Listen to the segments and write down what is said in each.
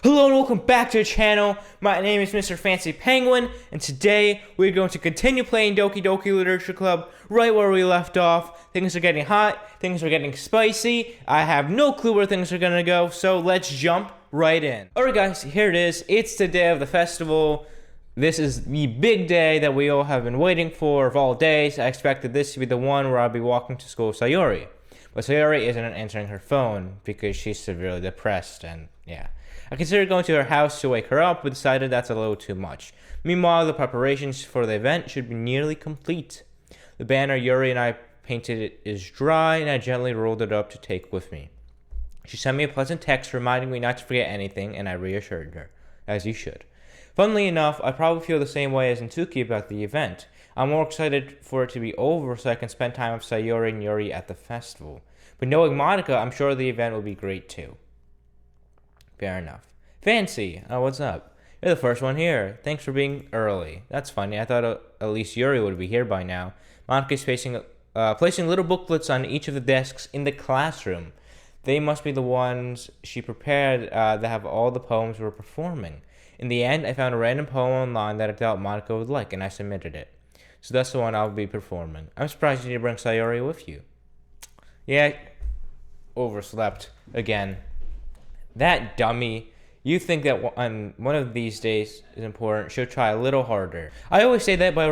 Hello and welcome back to the channel. My name is Mr. Fancy Penguin, and today we're going to continue playing Doki Doki Literature Club right where we left off. Things are getting hot, things are getting spicy. I have no clue where things are gonna go, so let's jump right in. Alright guys, here it is. It's the day of the festival. This is the big day that we all have been waiting for of all days. I expected this to be the one where I'll be walking to school with Sayori. But Sayori isn't answering her phone because she's severely depressed and yeah. I considered going to her house to wake her up, but decided that's a little too much. Meanwhile, the preparations for the event should be nearly complete. The banner Yuri and I painted is dry, and I gently rolled it up to take with me. She sent me a pleasant text reminding me not to forget anything, and I reassured her, as you should. Funnily enough, I probably feel the same way as Intuki about the event. I'm more excited for it to be over so I can spend time with Sayori and Yuri at the festival. But knowing Monica, I'm sure the event will be great too. Fair enough. Fancy, what's up? You're the first one here. Thanks for being early. That's funny. I thought at least Yuri would be here by now. Monica's placing little booklets on each of the desks in the classroom. They must be the ones she prepared that have all the poems we're performing. In the end, I found a random poem online that I thought Monica would like, and I submitted it. So that's the one I'll be performing. I'm surprised you didn't bring Sayori with you. Yeah, overslept again. That dummy. You think that on one of these days is important, she'll try a little harder. I always say that, but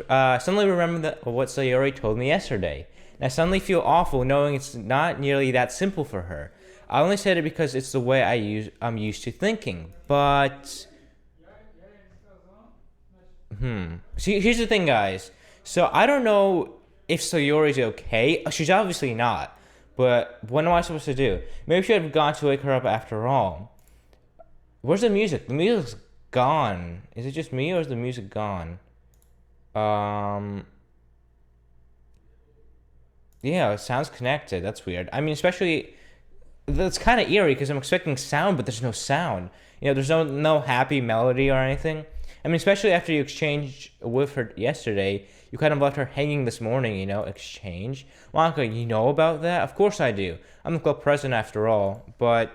I suddenly remember what Sayori told me yesterday. And I suddenly feel awful knowing it's not nearly that simple for her. I only said it because it's the way I'm used to thinking. But See, here's the thing, guys. So I don't know if Sayori's okay. She's obviously not. But what am I supposed to do? Maybe she should have gone to wake her up after all. Where's the music? The music's gone. Is it just me or is the music gone? Yeah, it sounds connected. That's weird. I mean, especially, that's kind of eerie because I'm expecting sound, but there's no sound. You know, there's no happy melody or anything. I mean, especially after you exchanged with her yesterday, you kind of left her hanging this morning, exchange. Monica, you know about that? Of course I do. I'm the club president after all, but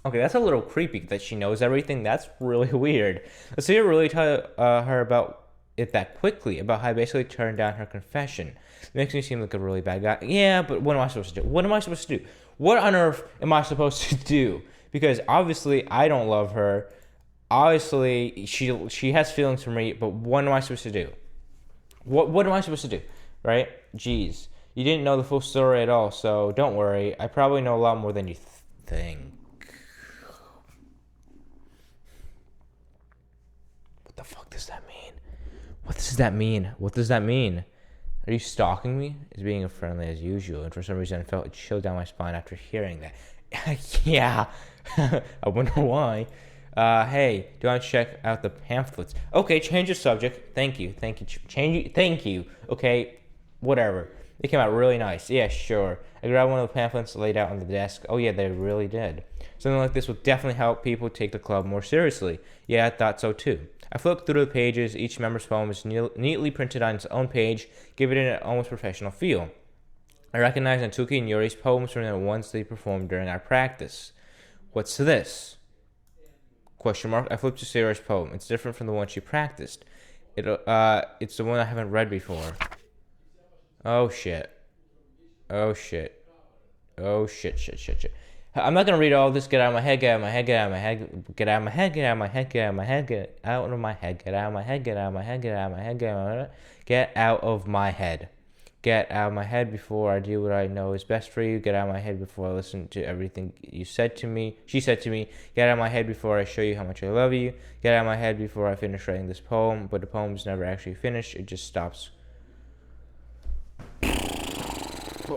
okay, that's a little creepy that she knows everything. That's really weird. Let's see her really tell her about it that quickly, about how I basically turned down her confession. It makes me seem like a really bad guy. Yeah, but what am I supposed to do? What am I supposed to do? What on earth am I supposed to do? Because obviously I don't love her. Obviously she has feelings for me, but what am I supposed to do? What am I supposed to do? Right? Jeez. You didn't know the full story at all, so don't worry. I probably know a lot more than you think. What the fuck does that mean? What does that mean? What does that mean? Are you stalking me? Is being friendly as usual, and for some reason I felt a chill down my spine after hearing that. Yeah. I wonder why. Hey, do you want to check out the pamphlets? Okay, change the subject. Thank you. Thank you. Okay, whatever. They came out really nice. Yeah, sure. I grabbed one of the pamphlets laid out on the desk. Oh yeah, they really did. Something like this would definitely help people take the club more seriously. Yeah, I thought so too. I flipped through the pages. Each member's poem is neatly printed on its own page, giving it an almost professional feel. I recognized Natsuki and Yuri's poems from the ones they performed during our practice. What's this? Question mark. I flipped to Sayori's poem. It's different from the one she practiced. It's the one I haven't read before. Oh shit. Oh shit. Oh shit. I'm not gonna read all this. Get out of my head. Get out of my head. Get out of my head. Get out of my head. Get out of my head. Get out of my head. Get out of my head. Get out of my head. Get out of my head. Get out of my head. Get out of my head. Get out of my head. Get out of my head before I do what I know is best for you. Get out of my head before I listen to everything you said to me. She said to me, get out of my head before I show you how much I love you. Get out of my head before I finish writing this poem. But the poem's never actually finished. It just stops.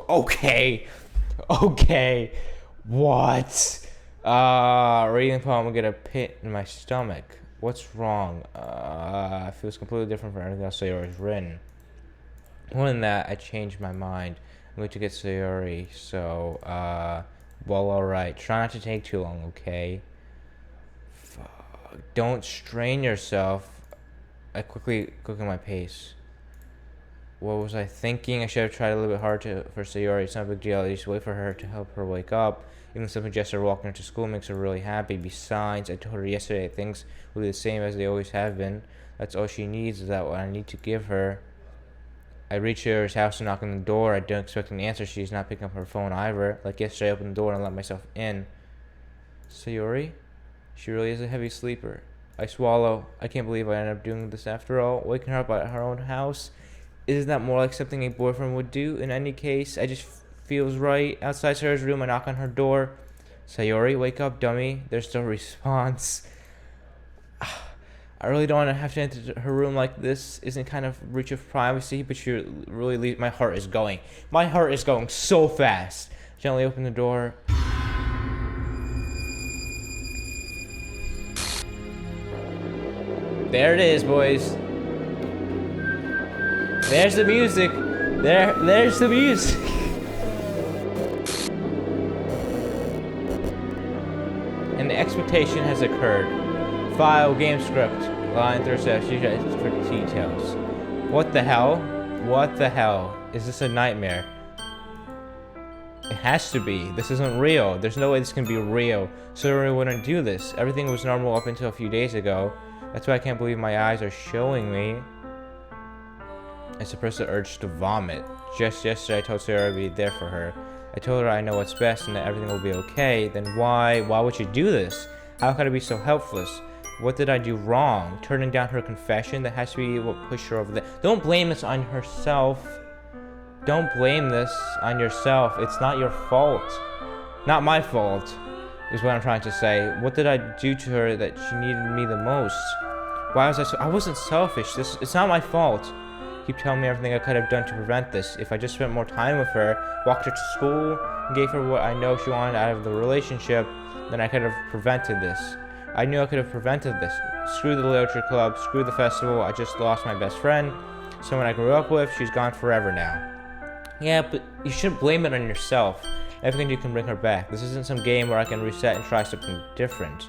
Okay. What? Reading the poem will get a pit in my stomach. What's wrong? It feels completely different from everything else Sayori's written. More than that, I changed my mind. I'm going to get Sayori, so, well, alright. Try not to take too long, okay? Fuck. Don't strain yourself. I quickly cooking my pace. What was I thinking? I should have tried a little bit hard for Sayori. It's not a big deal. I just wait for her to help her wake up. Even simple gesture walking her to school makes her really happy. Besides, I told her yesterday that things will be the same as they always have been. That's all she needs, is that what I need to give her. I reach her house and knock on the door. I don't expect an answer. She's not picking up her phone either. Like yesterday, I opened the door and let myself in. Sayori? She really is a heavy sleeper. I swallow. I can't believe I ended up doing this after all. Waking her up at her own house. Isn't that more like something a boyfriend would do? In any case, I just feels right. Outside Sarah's room, I knock on her door. Sayori, wake up, dummy. There's no response. I really don't want to have to enter her room like this. Isn't kind of breach of privacy, but she really my heart is going. My heart is going so fast. Gently open the door. There it is, boys. There's the music. There's the music. And the expectation has occurred. File, game script, line 37, for details. What the hell? What the hell? Is this a nightmare? It has to be. This isn't real. There's no way this can be real. Sayori wouldn't do this. Everything was normal up until a few days ago. That's why I can't believe my eyes are showing me. I suppressed the urge to vomit. Just yesterday I told Sarah I'd be there for her. I told her I know what's best and that everything will be okay. Then why would you do this? How could I be so helpless? What did I do wrong? Turning down her confession? That has to be what pushed her over there. Don't blame this on herself. Don't blame this on yourself. It's not your fault. Not my fault, is what I'm trying to say. What did I do to her that she needed me the most? Why was I so... I wasn't selfish. It's not my fault. Keep telling me everything I could have done to prevent this. If I just spent more time with her, walked her to school, and gave her what I know she wanted out of the relationship, then I could have prevented this. I knew I could have prevented this. Screw the literature club, screw the festival. I just lost my best friend. Someone I grew up with, she's gone forever now. Yeah, but you shouldn't blame it on yourself. Everything you can bring her back. This isn't some game where I can reset and try something different.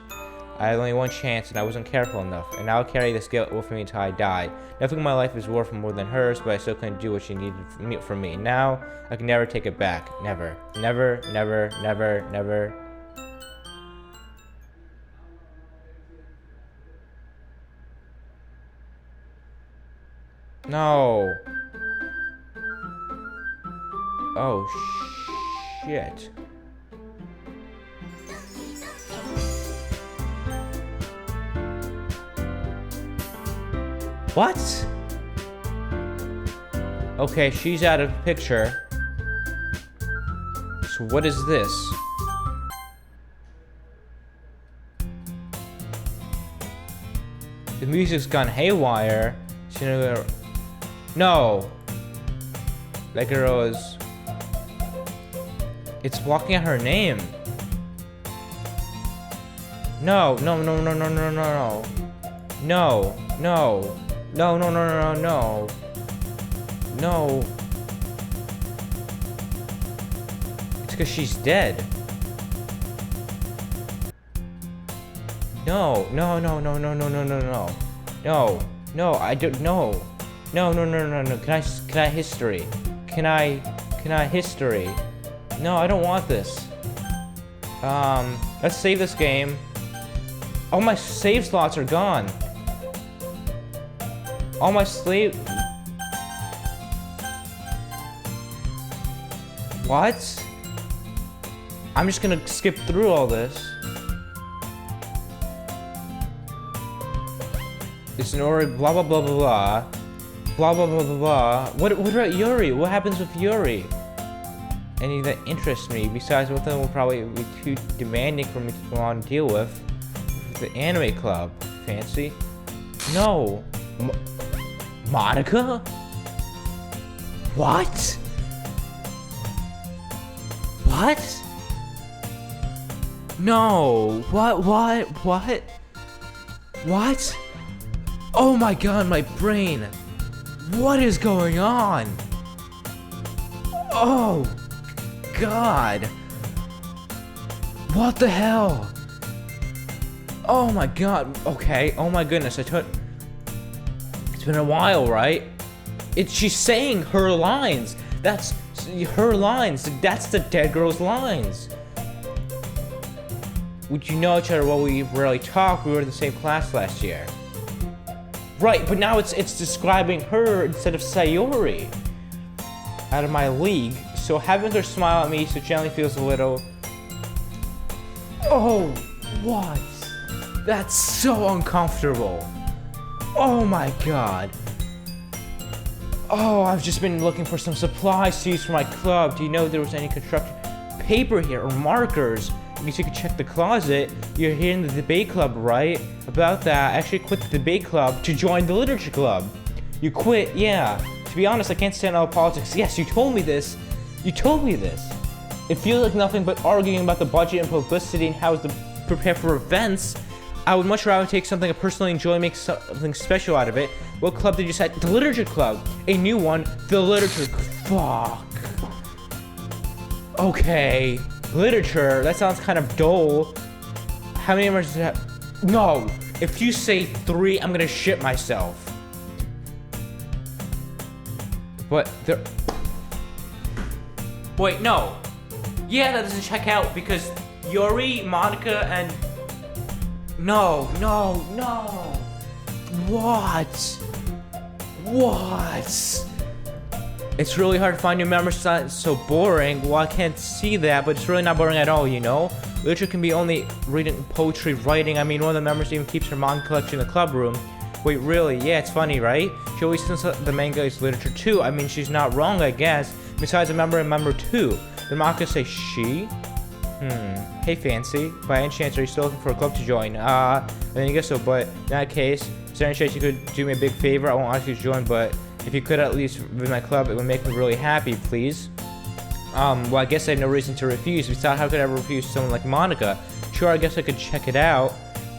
I had only one chance and I wasn't careful enough, and I'll carry this guilt with me until I die. Nothing in my life is worth more than hers, but I still couldn't do what she needed from me. Now, I can never take it back. Never. Never, never, never, never. No. Oh, shit. What? Okay, she's out of the picture. So what is this? The music's gone haywire. No. That girl is... It's blocking out her name. No, no, no, no, no, no, no, no. No, no. No, no, no, no, no, no. No. It's because she's dead. No, no, no, no, no, no, no, no, no. No, no, I don't know. No, no, no, no, no. Can I history? Can I history? No, I don't want this. Let's save this game. All my save slots are gone. All my slave... What? I'm just gonna skip through all this. It's an Ori, blah blah blah blah blah. Blah blah blah blah blah. What about Yuri? What happens with Yuri? Anything that interests me, besides what them will probably be too demanding for me to go on and deal with. The anime club. Fancy? No. Monica? What? What? No. What? What? Oh my god, my brain. What is going on? Oh god. What the hell? Oh my god. Okay. Oh my goodness. It's been a while, right? She's saying her lines. That's her lines. That's the dead girl's lines. Would you know each other? Well, we rarely talk. We were in the same class last year. Right, but now it's describing her instead of Sayori. Out of my league. So having her smile at me so gently feels a little... Oh, what? That's so uncomfortable. Oh my god. Oh, I've just been looking for some supplies to use for my club. Do you know if there was any construction paper here or markers? I guess you could check the closet. You're here in the debate club, right? About that, I actually quit the debate club to join the literature club. You quit, yeah. To be honest, I can't stand all politics. Yes, you told me this. You told me this. It feels like nothing but arguing about the budget and publicity and how to prepare for events. I would much rather take something I personally enjoy and make something special out of it. What club did you say? The literature club. A new one. The literature. Fuck. Okay. Literature. That sounds kind of dull. How many members does it have? No. If you say 3, I'm gonna shit myself. But there... Wait, no. Yeah, that doesn't check out because Yuri, Monica, and... No. What? It's really hard to find new members. It's not so boring. Well, I can't see that, but it's really not boring at all, you know? Literature can be only reading poetry, writing. I mean, one of the members even keeps her manga collection in the club room. Wait, really? Yeah, it's funny, right? She always thinks the manga is literature too. I mean, she's not wrong, I guess. Besides, a member and member too. Did Monica say she? Hey, Fancy. By any chance, are you still looking for a club to join? I mean, I guess so, but in that case, is there any chance you could do me a big favor? I won't ask you to join, but if you could at least visit my club, it would make me really happy, please. Well, I guess I have no reason to refuse. Besides, how could I ever refuse someone like Monica? Sure, I guess I could check it out.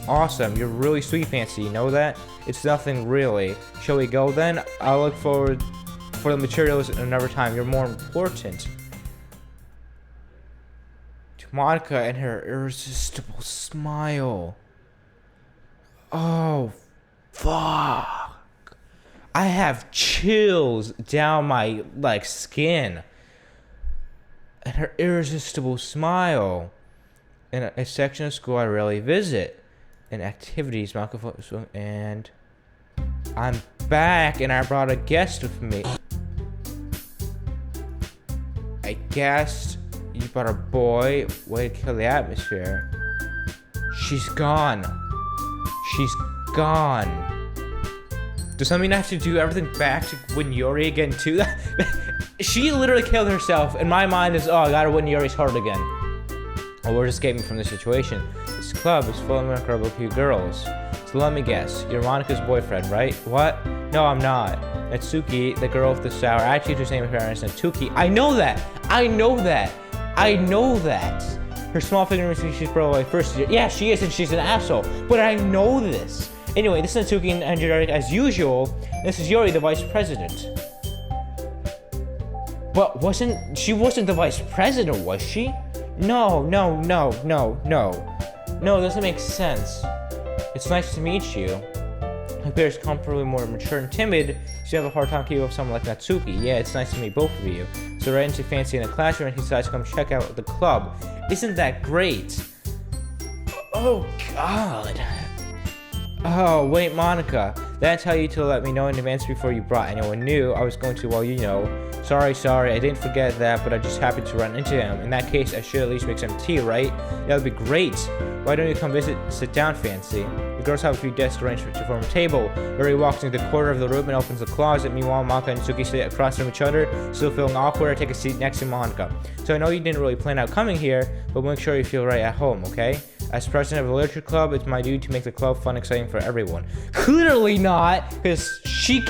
Awesome, you're really sweet, Fancy, you know that? It's nothing really. Shall we go then? I'll look forward for the materials another time. You're more important. To Monica and her irresistible smile. Oh, fuck. I have chills down my, skin. And her irresistible smile. In a section of school I rarely visit. And activities, and I'm back, and I brought a guest with me. I guessed you brought a boy. Way to kill the atmosphere. She's gone. She's gone. Does that mean I have to do everything back to win Yuri again too? She literally killed herself, and my mind is, oh, I gotta win Yuri's heart again. Oh, we're escaping from this situation. This club is full of incredible cute girls. So let me guess, you're Monica's boyfriend, right? What? No, I'm not. Natsuki, the girl with the sour attitude, whose name is apparently Natsuki. I know that! Her small figure means she's probably first year. Yeah, she is, and she's an asshole. But I know this. Anyway, this is Natsuki and energetic as usual. This is Yuri, the vice president. But she wasn't the vice president, was she? No, it doesn't make sense. It's nice to meet you. He appears comfortably more mature and timid, so you have a hard time keeping up with someone like Natsuki. Yeah, it's nice to meet both of you. So right into Fancy in the classroom, and he decides to come check out the club. Isn't that great? Oh, God. Oh, wait, Monica. Did I tell you to let me know in advance before you brought anyone new? I was going to, well, you know. Sorry, I didn't forget that, but I just happened to run into him. In that case, I should at least make some tea, right? That would be great. Why don't you come sit down, Fancy? The girls have a few desks arranged to form a table. Yuri walks into the corner of the room and opens the closet. Meanwhile, Monica and Natsuki sit across from each other, still feeling awkward. I take a seat next to Monica. So I know you didn't really plan out coming here, but make sure you feel right at home, okay? As president of the literature club, it's my duty to make the club fun and exciting for everyone. Clearly not, because she...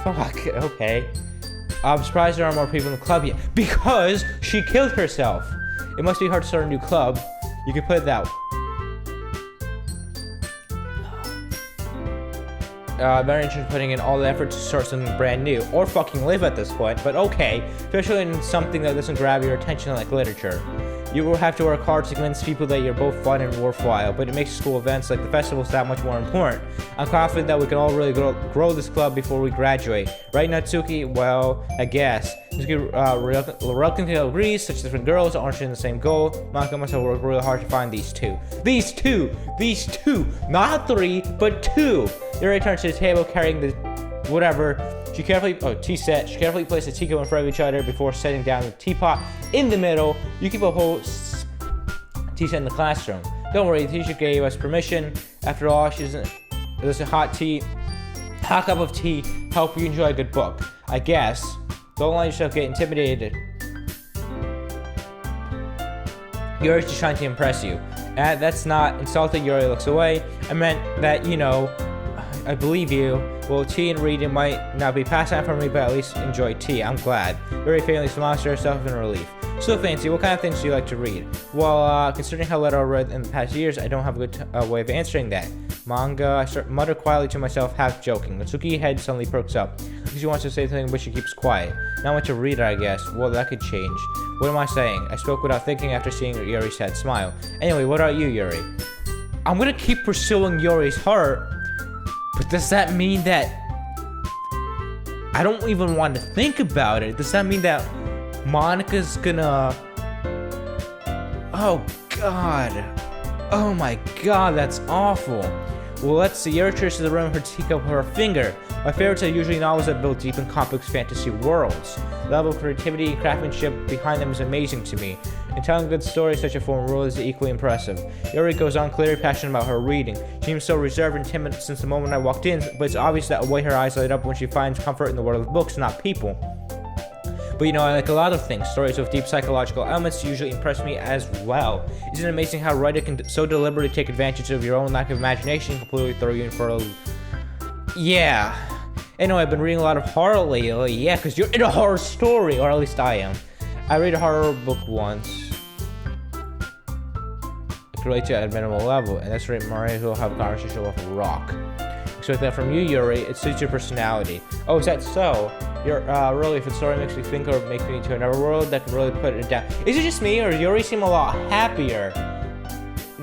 Fuck, okay. I'm surprised there aren't more people in the club yet. Because she killed herself. It must be hard to start a new club. You can put it that way. I'm very interested in putting in all the effort to start something brand new. Or fucking live at this point, but okay. Especially in something that doesn't grab your attention like literature. You will have to work hard to convince people that you're both fun and worthwhile, but it makes school events like the festivals that much more important. I'm confident that we can all really grow this club before we graduate. Right, Natsuki? Well, I guess. Natsuki reluctantly agrees. Such different girls aren't in the same goal. Monica must have worked really hard to find these two. These two! Not 3, but 2! Yuri turns to the table carrying the whatever. She carefully placed the teacup in front of each other before setting down the teapot in the middle. You keep a whole tea set in the classroom. Don't worry, the teacher gave us permission. After all, there's a hot cup of tea, help you enjoy a good book. I guess. Don't let yourself get intimidated. Yuri's just trying to impress you. That's not insulting. Yuri looks away. I meant that, I believe you. Well, tea and reading might not be pastime for me, but at least enjoy tea. I'm glad. Yuri faintly smiles to herself in relief. So, Fancy, what kind of things do you like to read? Well, considering how little I read in the past years, I don't have a good way of answering that. Manga, I mutter quietly to myself, half joking. Natsuki's head suddenly perks up. She wants to say something, but she keeps quiet. Not much to read, I guess. Well, that could change. What am I saying? I spoke without thinking after seeing Yuri's sad smile. Anyway, what about you, Yuri? I'm gonna keep pursuing Yuri's heart, but does that mean that I don't even want to think about it? Does that mean that Monica's gonna... Oh, God. Oh, my God, that's awful. Well, let's see. Yuri turns to the room, her teacup with her finger. My favorites are usually novels that build deep and complex fantasy worlds. The level of creativity and craftsmanship behind them is amazing to me. And telling good stories such a form world is equally impressive. Yuri goes on, clearly passionate about her reading. She seems so reserved and timid since the moment I walked in, but it's obvious that the way her eyes light up when she finds comfort in the world of books, not people. But I like a lot of things. Stories with deep psychological elements usually impress me as well. Isn't it amazing how a writer can so deliberately take advantage of your own lack of imagination and completely throw you in for a... Yeah. I've been reading a lot of horror lately. Yeah, because you're in a horror story, or at least I am. I read a horror book once. I can relate to it at a minimal level, and that's right, Maria who will have a conversation with a rock. Expect that from you, Yuri. It suits your personality. Oh, is that so? Really, if a story makes me think or makes me into another world, that can really put it down. Is it just me, or does Yuri seem a lot happier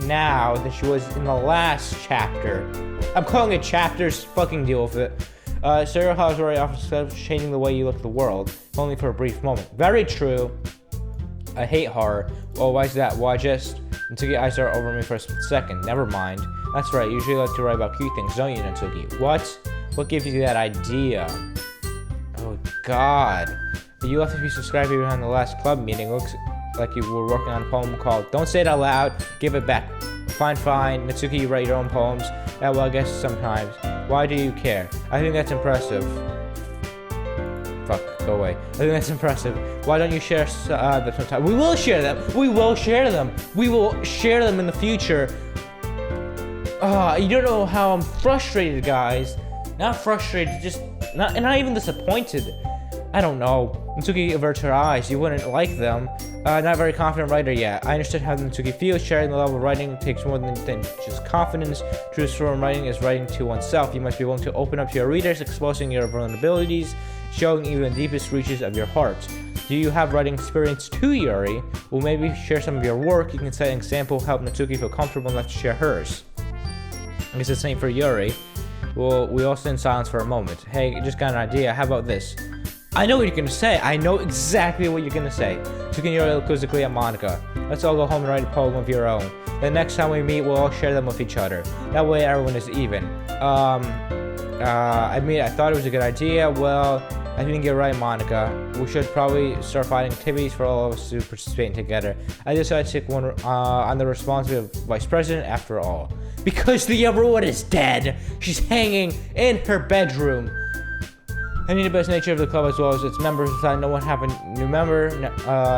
now than she was in the last chapter? I'm calling it chapters, fucking deal with it. Serial House Yuri offers changing the way you look at the world, only for a brief moment. Very true. I hate horror. Oh, why is that? Why just until your eyes are over me for a split second. Never mind. That's right, usually like to write about cute things, don't you, Natsuki? What? What gives you that idea? Oh, God. You left to be subscribed behind the last club meeting. Looks like you were working on a poem called Don't Say It Out Loud, Give It Back. Fine. Natsuki, you write your own poems. Yeah, well, I guess sometimes. Why do you care? I think that's impressive. Fuck, go away. I think that's impressive. Why don't you share them sometime? We will share them. We will share them. We will share them in the future. You don't know how I'm frustrated, guys. Not frustrated, just not even disappointed. I don't know. Natsuki averts her eyes. You wouldn't like them. Not very confident writer yet. I understood how Natsuki feels. Sharing the level of writing takes more than just confidence. True from writing is writing to oneself. You must be willing to open up to your readers, exposing your vulnerabilities, showing even the deepest reaches of your heart. Do you have writing experience too, Yuri? Well, maybe share some of your work. You can set an example, help Natsuki feel comfortable enough to share hers. I guess the same for Yuri. Well, we all sit in silence for a moment. Hey, just got an idea. How about this? I know what you're gonna say. I know exactly what you're gonna say. Natsuki and Yuri look quizzically at Monica. Let's all go home and write a poem of your own. The next time we meet, we'll all share them with each other. That way everyone is even. I thought it was a good idea. Well, I think you're right, Monica. We should probably start finding activities for all of us to participate in together. I decided to take one on the responsibility of vice president after all. Because the other one is dead. She's hanging in her bedroom. I need the best nature of the club as well as its members. Decided no one have a new member.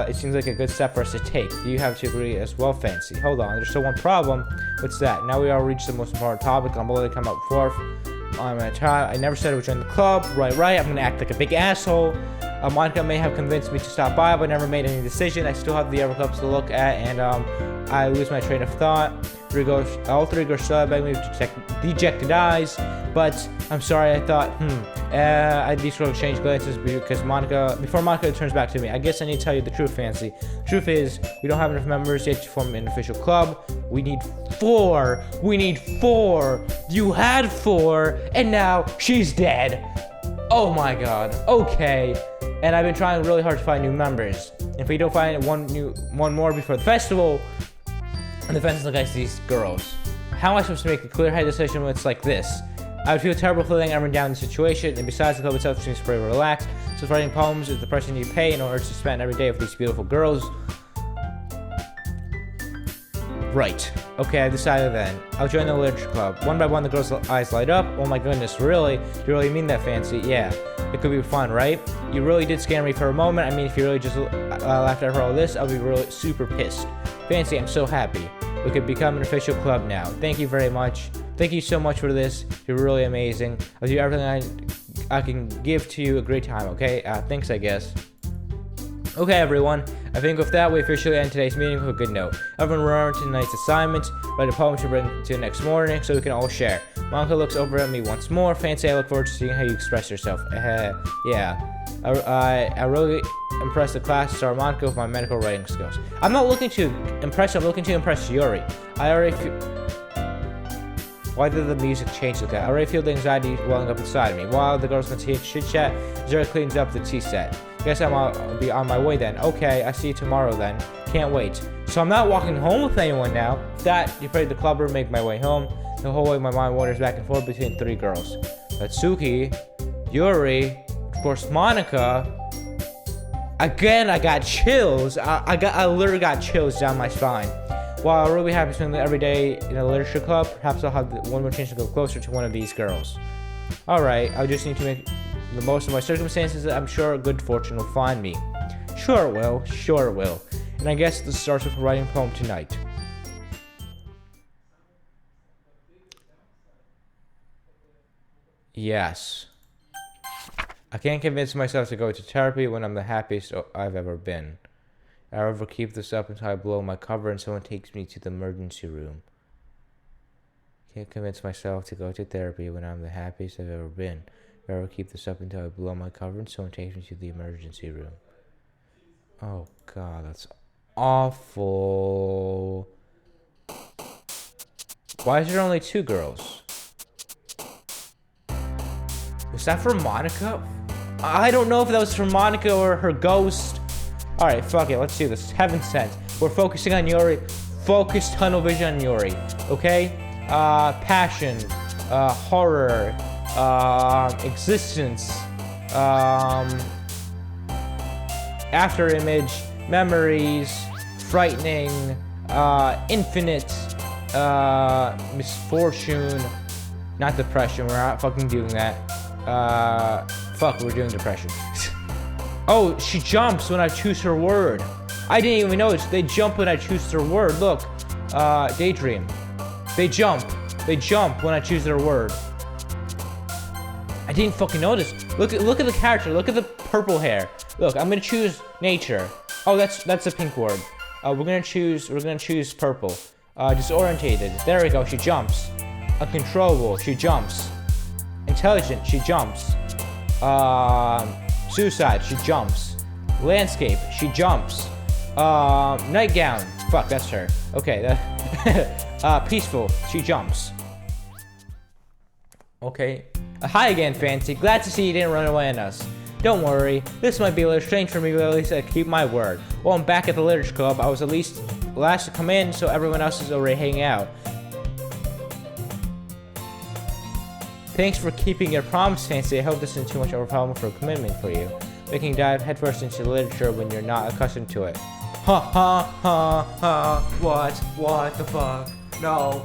It seems like a good step for us to take. Do you have to agree as well, Fancy? Hold on, there's still one problem. What's that? Now we all reached the most important topic. I'm willing to come up fourth. I'm gonna try. I never said I would join the club. Right. I'm gonna act like a big asshole. Monica may have convinced me to stop by, but never made any decision. I still have the other clubs to look at, and I lose my train of thought. All three girls still beg me to dejected eyes, but I'm sorry. I thought, I these sort of exchange glances because before Monica turns back to me. I guess I need to tell you the truth, Fancy. The Truth is, we don't have enough members yet to form an official club. We need 4. We need 4. You had 4, and now she's dead. Oh my god. Okay. And I've been trying really hard to find new members. If we don't find one more before the festival, and the fence look at these girls. How am I supposed to make a clear-headed decision when it's like this? I would feel terrible for letting everyone down in the situation, and besides, the club itself seems pretty relaxed, so writing poems is the price you need to pay in order to spend every day with these beautiful girls. Right. Okay, I decided then. I'll join the literature club. One by one, the girls' eyes light up. Oh my goodness, really? Do you really mean that, Fancy? Yeah. It could be fun, right? You really did scare me for a moment. I mean, if you really just laughed at her all this, I'll be really super pissed. Fancy, I'm so happy. We could become an official club now. Thank you very much. Thank you so much for this. You're really amazing. I'll do everything I can give to you a great time, okay? Thanks, I guess. Okay, everyone. I think with that, we officially end today's meeting with a good note. Everyone remember tonight's assignment. Write a poem to bring to the next morning so we can all share. Monica looks over at me once more. Fancy, I look forward to seeing how you express yourself. Yeah. I really impressed the class, Star Monica, with my medical writing skills. I'm not looking to impress, I'm looking to impress Yuri. I already feel... Why did the music change like that? I already feel the anxiety welling up inside of me. While the girls continue to chit-chat, Zara cleans up the tea set. Guess I'll be on my way then. Okay, I see you tomorrow then. Can't wait. So I'm not walking home with anyone now. With that, you pray the club room, make my way home. The whole way my mind wanders back and forth between 3 girls. Natsuki, Yuri, of course Monica. Again, I got chills. I literally got chills down my spine. While I'm really happy to spend every day in a literature club, perhaps I'll have one more chance to go closer to one of these girls. Alright, I just need to make the most of my circumstances. I'm sure good fortune will find me. Sure it will, sure it will. And I guess this starts with writing a poem tonight. Yes. I can't convince myself to go to therapy when I'm the happiest I've ever been. I'll ever keep this up until I blow my cover and someone takes me to the emergency room. Can't convince myself to go to therapy when I'm the happiest I've ever been. I'll ever keep this up until I blow my cover and someone takes me to the emergency room. Oh god, that's awful. Why is there only 2 girls? Was that for Monica? I don't know if that was for Monica or her ghost. Alright, fuck it, let's do this. Heaven sent. We're focusing on Yuri. Focus tunnel vision on Yuri. Okay? Passion. Horror. Existence. After image. Memories. Frightening. Infinite. Misfortune. Not depression, we're not fucking doing that. Fuck, we're doing depression. Oh, she jumps when I choose her word. I didn't even notice. They jump when I choose their word. Look. Daydream. They jump. They jump when I choose their word. I didn't fucking notice. Look at the character. Look at the purple hair. Look, I'm gonna choose nature. Oh, that's a pink word. We're gonna choose purple. Disorientated. There we go. She jumps. Uncontrollable. She jumps. Intelligent. She jumps. Suicide, she jumps. Landscape, she jumps. Nightgown, fuck, that's her. Okay, peaceful, she jumps. Okay. Hi again, Fancy. Glad to see you didn't run away on us. Don't worry, this might be a little strange for me, but at least I keep my word. Well, I'm back at the literature club. I was at least last to come in, so everyone else is already hanging out. Thanks for keeping your promise, Fancy. I hope this isn't too much of a problem for a commitment for you. Making dive headfirst into literature when you're not accustomed to it. Ha ha ha ha. What the fuck? No,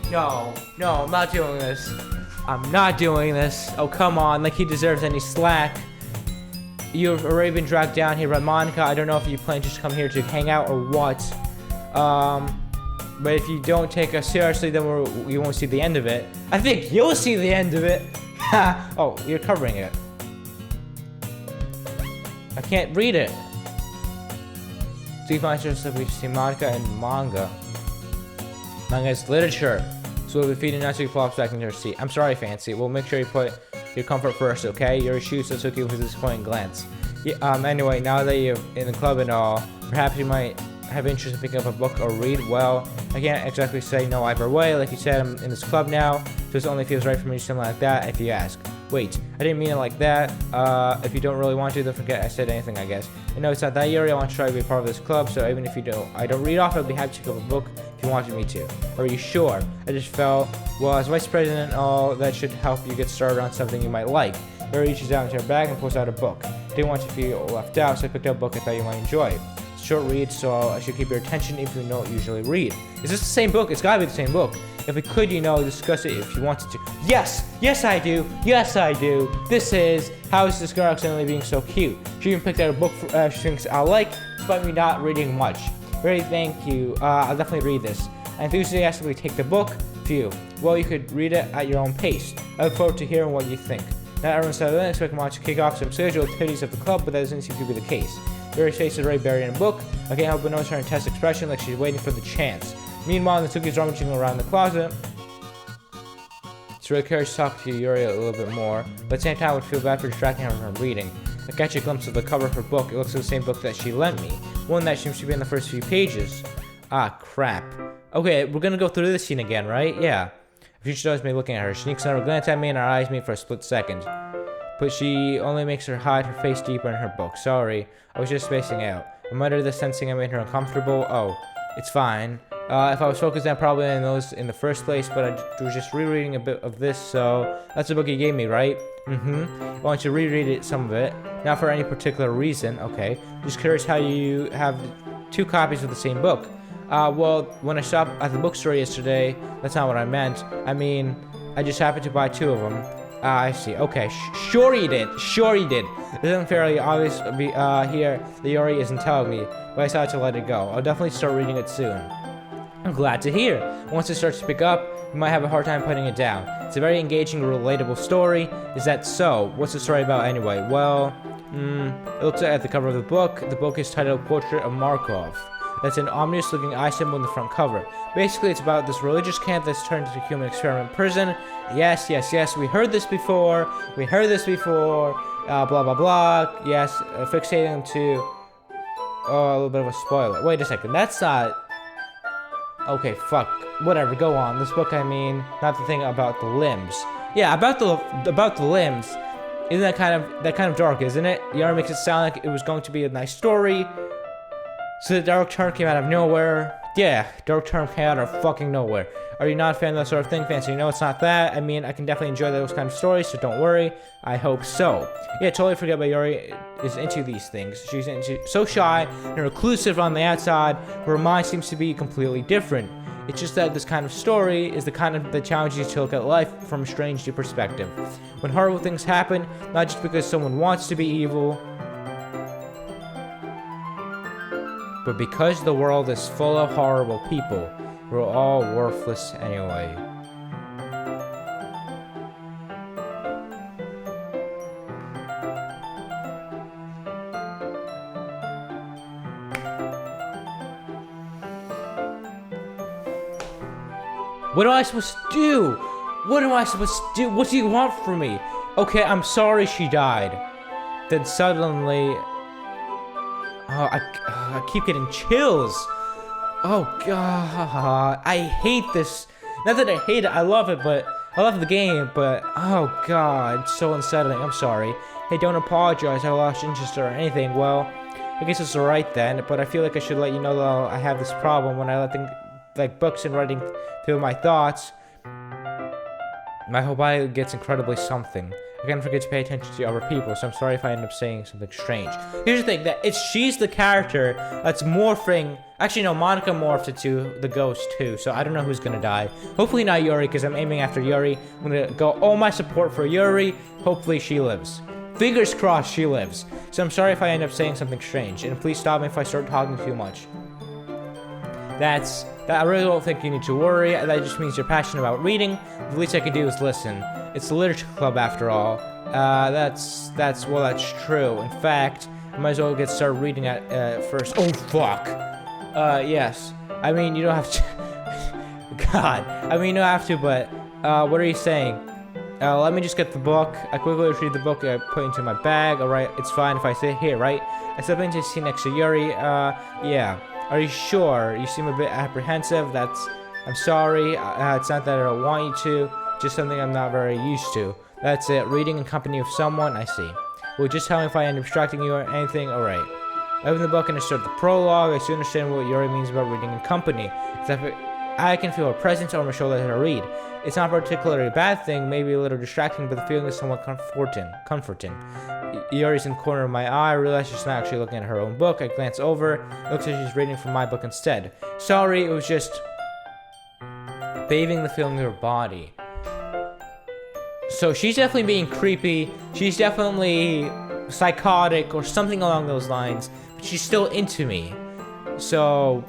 I'm not doing this. I'm not doing this. Oh, come on, like he deserves any slack. You've already been dragged down here by Monica. I don't know if you plan to just come here to hang out or what. But if you don't take us seriously, then you won't see the end of it. I think you'll see the end of it. Ha! Oh, you're covering it. I can't read it. Steve Monsters that we've seen Monica and manga. Manga is literature. So we'll be feeding Natsuki flops back into her seat. I'm sorry, Fancy. We'll make sure you put your comfort first, okay? Your shoes took you with a disappointing glance. Yeah, anyway, now that you're in the club and all, perhaps you might have interest in picking up a book or read. Well, I can't exactly say no either way. Like you said, I'm in this club now, so it only feels right for me to do something like that if you ask. Wait, I didn't mean it like that. If you don't really want to, then forget I said anything, I guess. I know it's not that Yuri. I want to try to be a part of this club, so even if I don't read off, I'd be happy to pick up a book if you wanted me to. Are you sure? I just felt, well, as vice president and all, that should help you get started on something you might like. Yuri reaches out into her bag and pulls out a book. Didn't want you to feel left out, so I picked up a book I thought you might enjoy. It's a short read, so I should keep your attention if you don't usually read. Is this the same book? It's gotta be the same book. If we could, discuss it if you wanted to. Yes! Yes, I do! Yes, I do! This is How Is This Girl Accidentally Being So Cute? She even picked out a book she thinks I'll like, despite me not reading much. Very thank you. I'll definitely read this. I enthusiastically take the book. Phew. Well, you could read it at your own pace. I look forward to hearing what you think. Not everyone said I expect him to kick off some scheduled activities of the club, but that doesn't seem to be the case. Yuri's face is already buried in a book. I can't help but notice her intense expression like she's waiting for the chance. Meanwhile, Natsuki's rummaging around the closet. It's really curious to talk to Yuri a little bit more, but at the same time I would feel bad for distracting her from reading. I catch a glimpse of the cover of her book. It looks like the same book that she lent me, one that seems to be in the first few pages. Ah, crap. Okay, we're gonna go through this scene again, right? Yeah. Future does me looking at her. She sneaks another glance at me and our eyes meet for a split second. But she only makes her hide her face deeper in her book. Sorry, I was just spacing out. I muttered this, sensing I made her uncomfortable. Oh, it's fine. If I was focused, I'd probably in those in the first place, but I was just rereading a bit of this, so that's the book you gave me, right? I want you to reread it, some of it. Not for any particular reason, okay. Just curious how you have 2 copies of the same book. Well, when I stopped at the bookstore yesterday, that's not what I meant. I mean, I just happened to buy 2 of them. I see. Okay, sure you did. Sure you did. It's unfairly obvious here that Yuri isn't telling me, but I decided to let it go. I'll definitely start reading it soon. I'm glad to hear. Once it starts to pick up, you might have a hard time putting it down. It's a very engaging, relatable story. Is that so? What's the story about anyway? Well, it looks at the cover of the book. The book is titled Portrait of Markov. That's an ominous-looking eye symbol in the front cover. Basically, it's about this religious camp that's turned into a human experiment prison. Yes, we heard this before. Blah, blah, blah. Yes, fixating to... Oh, a little bit of a spoiler. Wait a second, that's not... Okay, fuck. Whatever, go on. This book, I mean, not the thing about the limbs. Yeah, about the limbs. Isn't that kind of dark, isn't it? Yara makes it sound like it was going to be a nice story. So the dark turn came out of nowhere. Yeah, dark turn came out of fucking nowhere. Are you not a fan of that sort of thing, Fancy? No, it's not that. I mean, I can definitely enjoy those kind of stories, so don't worry. I hope so. Yeah, totally forget about Yuri is into these things. She's so shy and reclusive on the outside, her mind seems to be completely different. It's just that this kind of story is the kind that challenges you to look at life from a strange new perspective. When horrible things happen, not just because someone wants to be evil, but because the world is full of horrible people, we're all worthless anyway. What am I supposed to do? What am I supposed to do? What do you want from me? Okay, I'm sorry she died. Then suddenly... Oh, I keep getting chills. Oh, God. I hate this. Not that I hate it. I love it, but... I love the game, but... Oh, God. It's so unsettling. I'm sorry. Hey, don't apologize. I lost interest or anything. Well, I guess it's alright then, but I feel like I should let you know that I have this problem when I let things... like books and writing through my thoughts. My whole body gets incredibly something. I can't forget to pay attention to other people, so I'm sorry if I end up saying something strange. Here's the thing, she's the character that's morphing. Actually, no, Monica morphed into the ghost too, so I don't know who's gonna die. Hopefully not Yuri, because I'm aiming after Yuri. I'm gonna go all my support for Yuri. Hopefully she lives. Fingers crossed she lives. So I'm sorry if I end up saying something strange, and please stop me if I start talking too much. I really don't think you need to worry. That just means you're passionate about reading. The least I can do is listen. It's the literature club after all. That's true. In fact, I might as well get started reading at first. Oh fuck. Yes. I mean, you don't have to. God. I mean, you don't have to, but what are you saying? let me just get the book. I quickly retrieve the book. I put it into my bag. Alright, it's fine if I sit here, right? I step into the seat next to Yuri. Yeah. Are you sure? You seem a bit apprehensive. I'm sorry. It's not that I don't want you to. Just something I'm not very used to. That's it. Reading in company of someone. I see. Well, just tell me if I end up distracting you or anything. Alright. I open the book and I start the prologue. I soon understand what Yuri means about reading in company. I can feel her presence on my shoulder as I read. It's not particularly a bad thing, maybe a little distracting, but the feeling is somewhat comforting. Yuri's in the corner of my eye. I realize she's not actually looking at her own book. I glance over. It looks like she's reading from my book instead. Sorry, it was just bathing the feeling of her body. So she's definitely being creepy. She's definitely psychotic or something along those lines. But she's still into me. So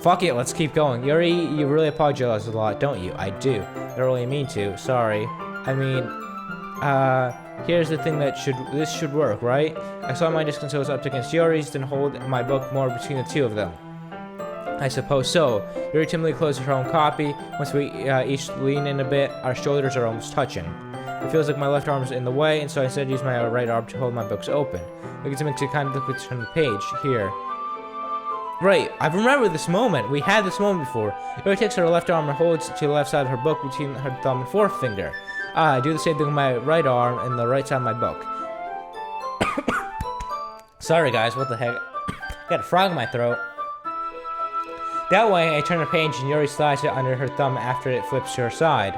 fuck it, let's keep going. Yuri, you really apologize a lot, don't you? I do. I don't really mean to. Sorry. I mean, here's the thing this should work, right? I saw my distance was up against Yuri's, then hold my book more between the two of them. I suppose so. Yuri timidly closes her own copy. Once we each lean in a bit, our shoulders are almost touching. It feels like my left arm is in the way, and so I instead use my right arm to hold my books open. I get to kind of look at the page. Here. Right, I remember this moment. We had this moment before. Yuri takes her left arm and holds to the left side of her book between her thumb and forefinger. I do the same thing with my right arm and the right side of my book. Sorry guys, what the heck? I got a frog in my throat. That way, I turn the page and Yuri slides it under her thumb after it flips to her side.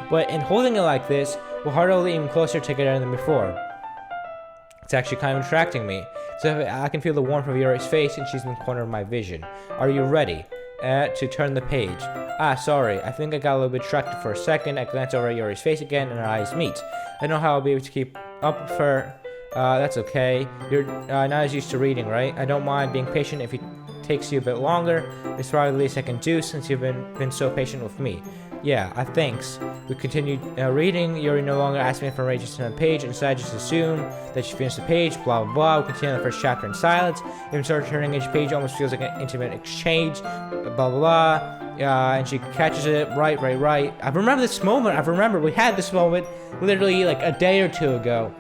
But in holding it like this, we'll huddle even closer together than before. It's actually kind of attracting me. So I can feel the warmth of Yuri's face and she's in the corner of my vision. Are you ready? To turn the page. Sorry. I think I got a little bit distracted for a second. I glance over at Yuri's face again and our eyes meet. I know how I'll be able to keep up with her. That's okay. You're not as used to reading, right? I don't mind being patient if it takes you a bit longer. It's probably the least I can do since you've been so patient with me. Yeah, thanks. We continued reading. Yuri no longer asked me for a to turn the page, and instead just assumed that she finished the page, blah blah blah. We continue the first chapter in silence. Even start turning each page almost feels like an intimate exchange, blah blah blah. And she catches it, right. I remember this moment. We had this moment literally like a day or two ago.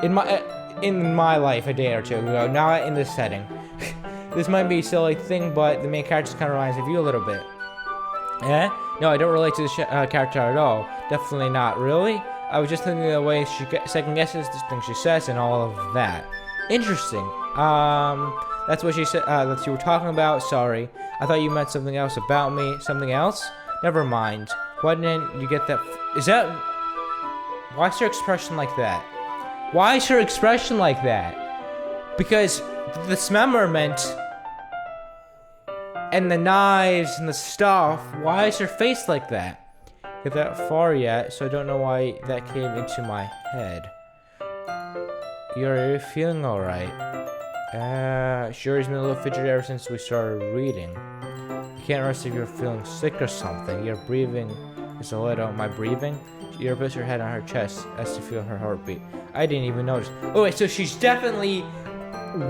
In my life, a day or two ago, not in this setting. This might be a silly thing, but the main character kind of reminds me of you a little bit. Eh? No, I don't relate to the character at all. Definitely not. Really? I was just thinking of the way she second guesses the things she says and all of that. Interesting. That's what she said. That you were talking about. Sorry. I thought you meant something else about me. Something else? Never mind. Why didn't you get that? Why is her expression like that? Because the dismemberment and the knives and the stuff, why is her face like that? Get that far yet, so I don't know why that came into my head. You're feeling alright? Sure, he's been a little fidgety ever since we started reading. You can't rest if you're feeling sick or something. Your breathing is a little. My breathing? You're puts her head on her chest as to feel her heartbeat. I didn't even notice. Oh wait, so she's definitely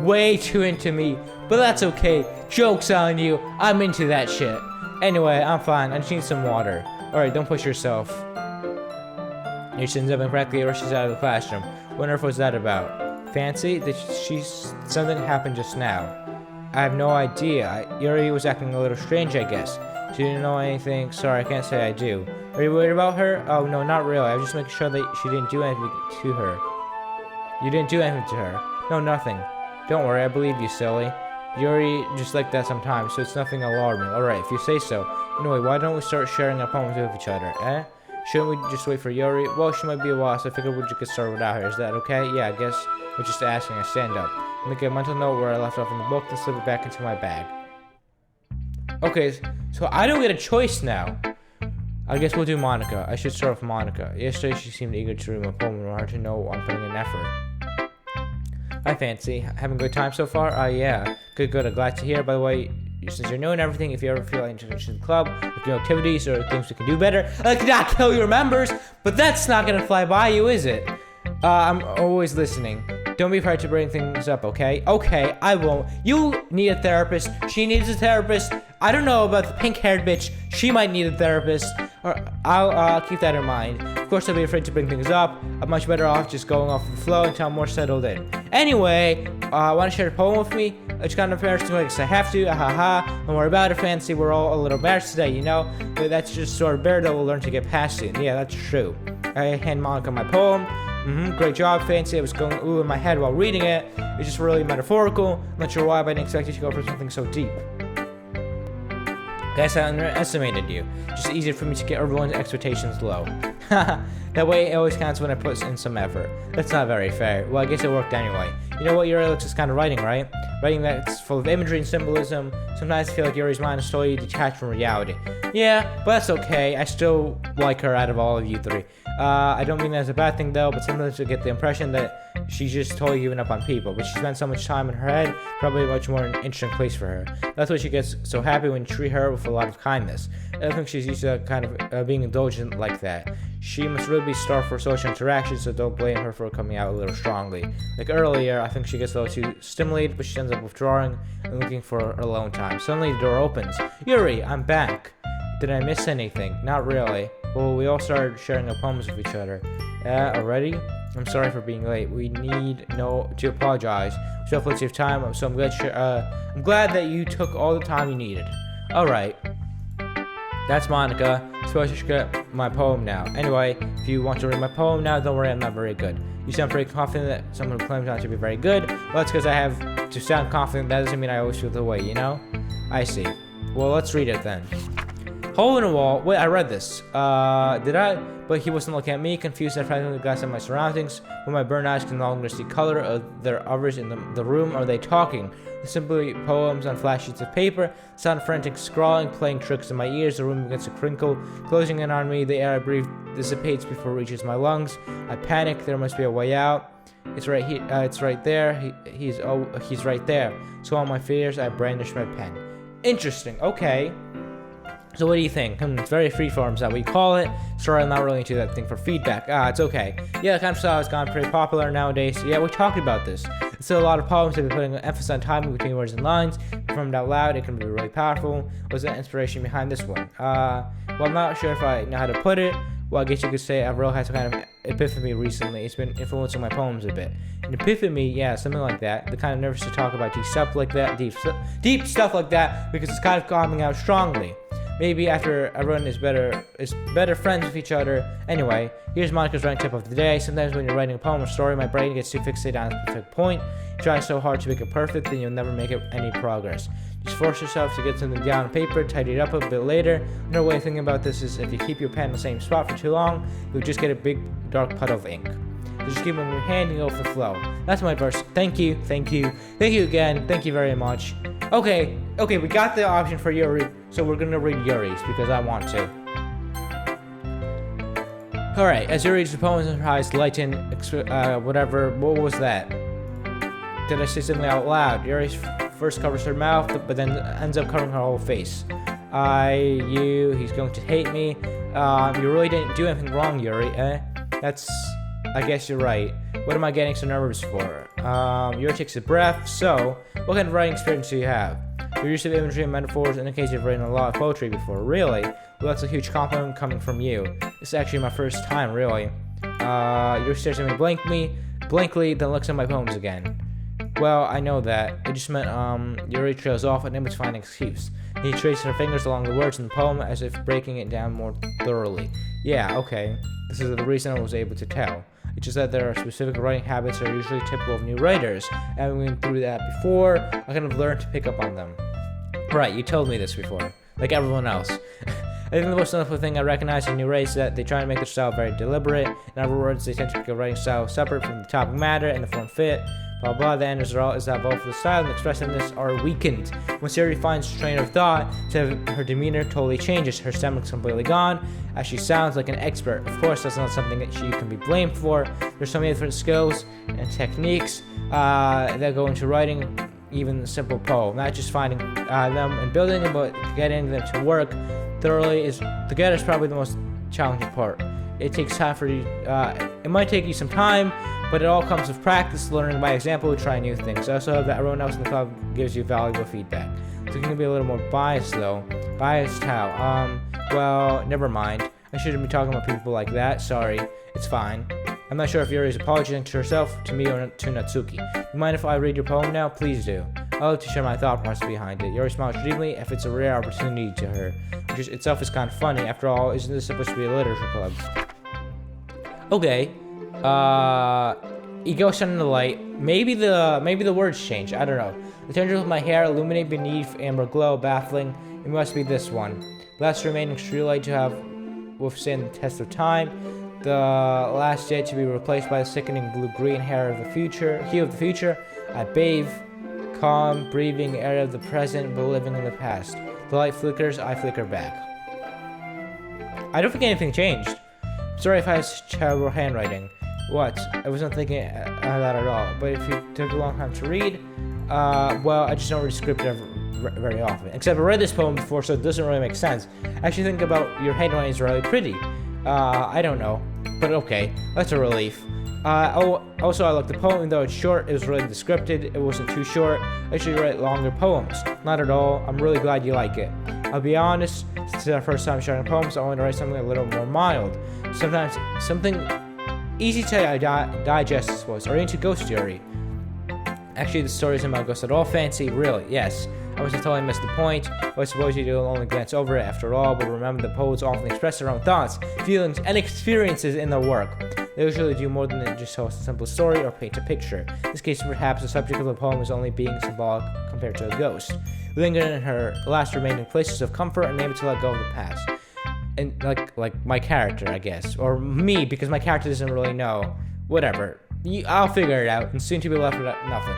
way too into me, but that's okay. Joke's on you. I'm into that shit. Anyway, I'm fine. I just need some water. Alright, don't push yourself. Your sins have been correctly rushes out of the classroom. What on earth was that about? Fancy? Something happened just now. I have no idea. Yuri was acting a little strange, I guess. She didn't know anything. Sorry, I can't say I do. Are you worried about her? Oh, no, not really. I was just making sure that she didn't do anything to her. You didn't do anything to her? No, nothing. Don't worry, I believe you, silly. Yuri just like that sometimes, so it's nothing alarming. Alright, if you say so. Anyway, why don't we start sharing our poems with each other, eh? Shouldn't we just wait for Yuri? Well, she might be a while, so I figured we'd just get started without her. Is that okay? Yeah, I guess we're just asking. I stand up. Make a mental note where I left off in the book, then slip it back into my bag. Okay, so I don't get a choice now. I guess we'll do Monica. I should start with Monica. Yesterday she seemed eager to read my poem and wanted to know I'm putting in effort. Hi, Fancy. Having a good time so far? Yeah. Good. I'm glad to hear. By the way, since you're new and everything, if you ever feel like introduction to the club, with new activities or things we can do better, I cannot kill your members, but that's not gonna fly by you, is it? I'm always listening. Don't be afraid to bring things up, okay? Okay, I won't. You need a therapist. She needs a therapist. I don't know about the pink-haired bitch. She might need a therapist. I'll keep that in mind. Of course, I'll be afraid to bring things up. I'm much better off just going off the flow until I'm more settled in. Anyway, want to share a poem with me? It's kind of embarrassing, I guess I have to. Don't worry about it, Fancy. We're all a little embarrassed today, you know? But that's just sort of bear that we'll learn to get past it. Yeah, that's true. I hand Monica my poem. Great job, Fancy. I was going ooh in my head while reading it. It's just really metaphorical. Not sure why, but I didn't expect you to go for something so deep. Guess I underestimated you. Just easier for me to get everyone's expectations low. That way it always counts when I put in some effort. That's not very fair. Well, I guess it worked anyway. You know what Yuri looks is kind of writing, right? Writing that's full of imagery and symbolism. Sometimes I feel like Yuri's mind is totally detached from reality. Yeah, but that's okay. I still like her out of all of you three. I don't mean that as a bad thing though, but sometimes I get the impression that she's just totally giving up on people. But she spends so much time in her head, probably a much more interesting place for her. That's why she gets so happy when you treat her with a lot of kindness. I don't think she's used to kind of being indulgent like that. She must really be starved for social interaction, so don't blame her for coming out a little strongly. Like earlier, I think she gets a little too stimulated, but she ends up withdrawing and looking for alone time. Suddenly the door opens. Yuri, I'm back. Did I miss anything? Not really. Well, we all started sharing our poems with each other. Already? I'm sorry for being late. We need to apologize. We have plenty of time, so I'm glad that you took all the time you needed. Alright. That's Monica. Suppose I should get my poem now. Anyway, if you want to read my poem now, don't worry, I'm not very good. You sound pretty confident that someone who claims not to be very good. Well, that's because I have to sound confident. That doesn't mean I always feel the way, you know? I see. Well, let's read it then. Hole in a wall. Wait, I read this. Did I? But he wasn't looking at me, confused and frantically glanced at my surroundings. When my burned eyes can no longer see color, are there others in the room? Are they talking? Simply poems on flat sheets of paper. Sound frantic scrawling, playing tricks in my ears. The room begins to crinkle, closing in on me. The air I breathe dissipates before it reaches my lungs. I panic. There must be a way out. It's right here. It's right there. He's right there. So on my fears, I brandish my pen. Interesting. Okay. So what do you think? It's very freeform, is that what you call it? Sorry, I'm not really into that thing for feedback. It's okay. Yeah, the kind of style has gone pretty popular nowadays. So yeah, we talked about this. There's still a lot of poems that have been putting an emphasis on timing between words and lines. Performed out loud, it can be really powerful. What's the inspiration behind this one? Well, I'm not sure if I know how to put it. Well, I guess you could say I've really had some kind of epiphany recently. It's been influencing my poems a bit. An epiphany, yeah, something like that. The kind of nervous to talk about deep stuff like that, deep stuff like that, because it's kind of coming out strongly. Maybe after everyone is better friends with each other. Anyway, here's Monica's writing tip of the day. Sometimes when you're writing a poem or story, my brain gets too fixated on a specific point. You try so hard to make it perfect, then you'll never make any progress. Just force yourself to get something down on paper, tidy it up a bit later. Another way of thinking about this is if you keep your pen in the same spot for too long, you'll just get a big dark puddle of ink. So just keep it in your hand and go with the flow. That's my verse. Thank you again. Thank you very much. Okay, we got the option for Yuri, so we're gonna read Yuri's because I want to. Alright, as Yuri reads the poem in her eyes lighten, whatever, what was that? Did I say something out loud? Yuri first covers her mouth, but then ends up covering her whole face. He's going to hate me. You really didn't do anything wrong, Yuri, I guess you're right. What am I getting so nervous for? Yuri takes a breath. So, what kind of writing experience do you have? Your use of imagery and metaphors indicates you've written a lot of poetry before. Really? Well, that's a huge compliment coming from you. This is actually my first time, really. Yuri stares at me blankly, then looks at my poems again. Well, I know that. It just meant, Yuri trails off and able to find an excuse. He traces her fingers along the words in the poem as if breaking it down more thoroughly. Yeah, okay. This is the reason I was able to tell. It's just that there are specific writing habits that are usually typical of new writers, and we went through that before. I kind of learned to pick up on them. Right, you told me this before, like everyone else. I think the most notable thing I recognize in new writers is that they try to make their style very deliberate. In other words, they tend to pick a writing style separate from the topic matter and the form fit. Blah blah. The end result is that both of the style and expressiveness are weakened. When Siri finds train of thought, her demeanor totally changes. Her stomach's completely gone, as she sounds like an expert. Of course, that's not something that she can be blamed for. There's so many different skills and techniques that go into writing even a simple poem. Not just finding them and building them, but getting them to work thoroughly is probably the most challenging part. It takes time for you. It might take you some time, but it all comes with practice, learning by example, trying new things. I also hope that everyone else in the club gives you valuable feedback. So you can be a little more biased, though. Biased how? Well, never mind. I shouldn't be talking about people like that. Sorry. It's fine. I'm not sure if Yuri is apologizing to herself, to me, or to Natsuki. You mind if I read your poem now? Please do. I love to share my thought process behind it. Yuri smiles dreamily if it's a rare opportunity to her, which itself is kind of funny. After all, isn't this supposed to be a literature club? Okay. He goes under the light. Maybe the words change. I don't know. The tendrils of my hair illuminate beneath amber glow, baffling. It must be this one. Last remaining streetlight to have withstand the test of time. The last yet to be replaced by the sickening blue-green hue of the future. I bathe, calm, breathing air of the present, but living in the past. The light flickers, I flicker back. I don't think anything changed. Sorry if I have terrible handwriting. What? I wasn't thinking that at all. But if it took a long time to read, well, I just don't read script very often. Except I read this poem before, so it doesn't really make sense. Actually, think about your handwriting is really pretty. I don't know, but okay, that's a relief. Also, I like the poem, even though it's short, it was really descriptive, it wasn't too short. I should write longer poems. Not at all, I'm really glad you like it. I'll be honest, since it's our first time sharing poems, I want to write something a little more mild. Sometimes, something easy to digest, I suppose, or into ghost story. Actually, the story isn't about ghosts at all fancy, really, yes. I was totally missed the point. I suppose you do only glance over it after all, but remember that poets often express their own thoughts, feelings, and experiences in their work. They usually do more than just tell a simple story or paint a picture. In this case, perhaps the subject of the poem is only being symbolic compared to a ghost. Lingering in her last remaining places of comfort and able to let go of the past. And like my character, I guess. Or me, because my character doesn't really know. Whatever. I'll figure it out, and soon to be left with nothing.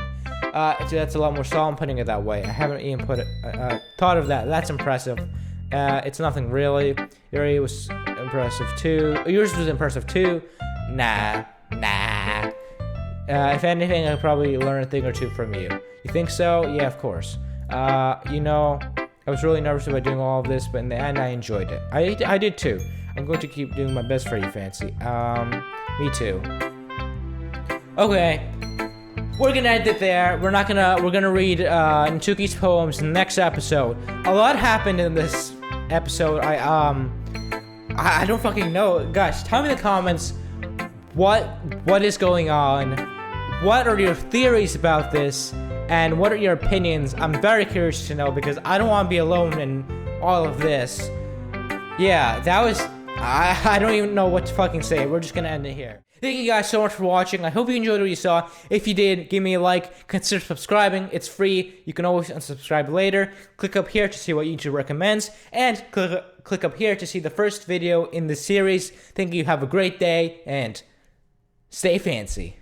That's a lot more solemn putting it that way. I haven't even thought of that. That's impressive. It's nothing really. Yuri was impressive too. Yours was impressive too. Nah. If anything, I'll probably learn a thing or two from you. You think so? Yeah, of course. You know, I was really nervous about doing all of this, but in the end, I enjoyed it. I did too. I'm going to keep doing my best for you, Fancy. Me too. Okay. We're gonna end it there. We're gonna read Natsuki's poems in the next episode. A lot happened in this episode. I don't fucking know. Guys, tell me in the comments what is going on. What are your theories about this? And what are your opinions? I'm very curious to know because I don't want to be alone in all of this. Yeah, that was... I don't even know what to fucking say. We're just gonna end it here. Thank you guys so much for watching. I hope you enjoyed what you saw. If you did, give me a like. Consider subscribing. It's free. You can always unsubscribe later. Click up here to see what YouTube recommends. And click up here to see the first video in the series. Thank you. Have a great day. And stay fancy.